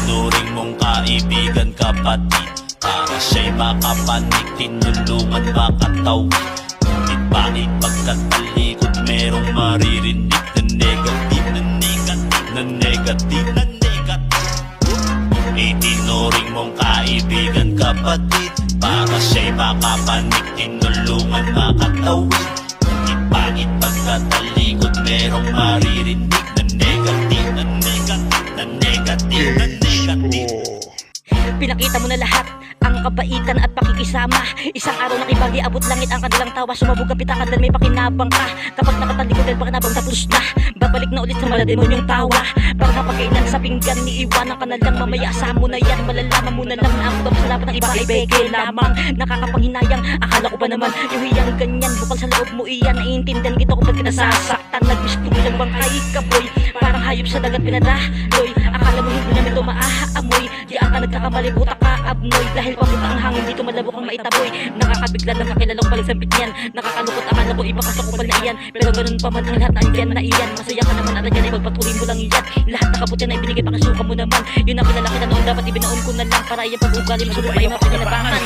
Itinuring mong kaibigan, kapatid, para siya'y makapanig, tinulungan, makatawid. Ngunit bakit pagkatalikod merong maririnig na negative, na negative, na negative, na negative? Itinuring mong kaibigan, kapatid, para siya'y makapanig, tinulungan, makatawid. Ngunit bakit pagkatalikod merong maririnig na negative, na negative, na negative, na negative? Pinakita mo na lahat, ang kabaitan at pakikisama. Isang araw nakibagi, abot langit ang kanilang tawa. Sumabog ang pitaka dahil may pakinabang ka. Kapag nakatalikod dahil pakinabang, tapos na. Babalik na ulit sa malademonyong tawa. Pag napagkainan sa pinggan, iiwanan ka na lang. Mamaya sa mo na yan, malalaman mo na lang na ang kutom sa laban ng iba ay beke lamang. Nakakapanghinayang, akala ko pa naman yung hiyang ganyan, bukal sa loob mo iyan. Naiintindihan kita kung ba't kita sasaktan. Nag-miss ko ilang bangkay ka boy, parang hayop sa dagat pinadaloy. Akala mo hindi namin ito maaamoy, di ang ka nagkakamali, buta ka abnoy. Dahil papunta ang hangin dito, malabo kang maitaboy. Nakakabigla na kakilalang balik sa bityan. Nakakalungkot, akala ko iba kasakupal na iyan, pero ganun pa man ang lahat na andyan na iyan. Masaya ka naman at andyan ay pagpatuloy mo lang iyan. Lahat na kabuti na ibinigay, pakasuka mo naman. Yun ang pinalaki na noon, dapat ibinaon ko na lang, para iyang pag-ugali masulong ay mapaginabangan.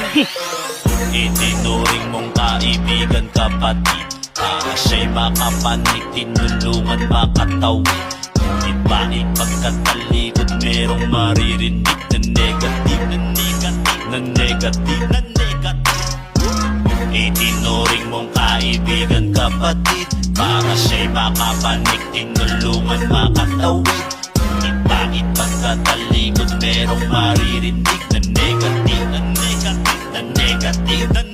Itinuring mong kaibigan, kapatid, para siya'y makapanig, tinulungan, makatawid. Ngunit bakit pagkatalikod merong maririnig na negative, na negative, na negative, na negative? Itinuring mong kaibigan, kapatid, para siya'y makapanig, tinulungan, makatawid. Ngunit bakit pagkatalikod merong maririnig na negative, na negative, na negative, na negative?